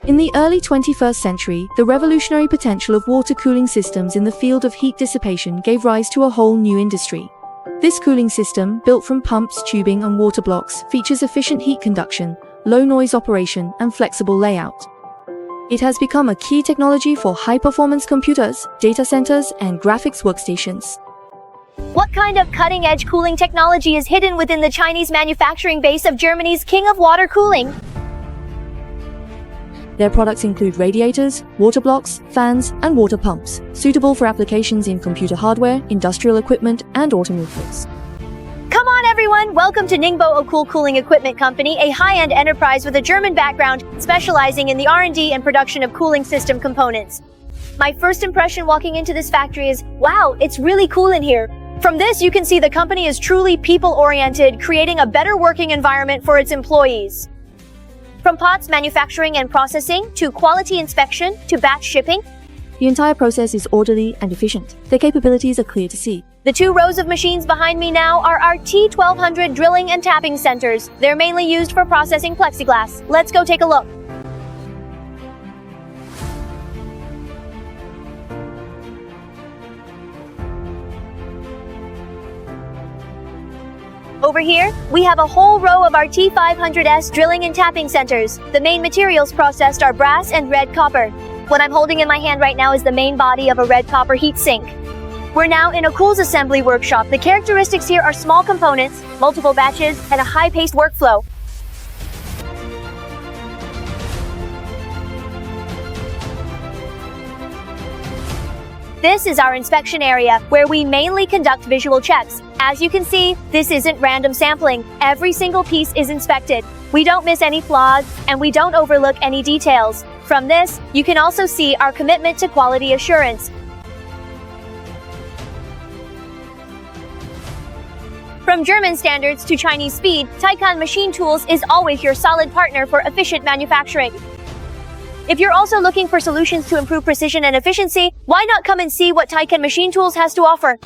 In the early 21st century, the revolutionary potential of water cooling systems in the field of heat dissipation gave rise to a whole new industry. This cooling system, built from pumps, tubing, and water blocks, features efficient heat conduction, low noise operation, and flexible layout. It has become a key technology for high-performance computers, data centers, and graphics workstations. What kind of cutting-edge cooling technology is hidden within the Chinese manufacturing base of Germany's king of water cooling? Their products include radiators, water blocks, fans, and water pumps, suitable for applications in computer hardware, industrial equipment, and automobiles. Come on everyone, welcome to Ningbo Cool Cooling Equipment Company, a high-end enterprise with a German background, specializing in the R&D and production of cooling system components. My first impression walking into this factory is, wow, it's really cool in here. From this, you can see the company is truly people-oriented, creating a better working environment for its employees. From pots manufacturing and processing, to quality inspection, to batch shipping, the entire process is orderly and efficient. Their capabilities are clear to see. The 2 rows of machines behind me now are our T1200 drilling and tapping centers. They're mainly used for processing plexiglass. Let's go take a look. Over here, we have a whole row of our T500S drilling and tapping centers. The main materials processed are brass and red copper. What I'm holding in my hand right now is the main body of a red copper heat sink. We're now in a cools assembly workshop. The characteristics here are small components, multiple batches, and a high-paced workflow. This is our inspection area, where we mainly conduct visual checks. As you can see, this isn't random sampling. Every single piece is inspected. We don't miss any flaws, and we don't overlook any details. From this, you can also see our commitment to quality assurance. From German standards to Chinese speed, Taikan Machine Tools is always your solid partner for efficient manufacturing. If you're also looking for solutions to improve precision and efficiency, why not come and see what Taikan Machine Tools has to offer?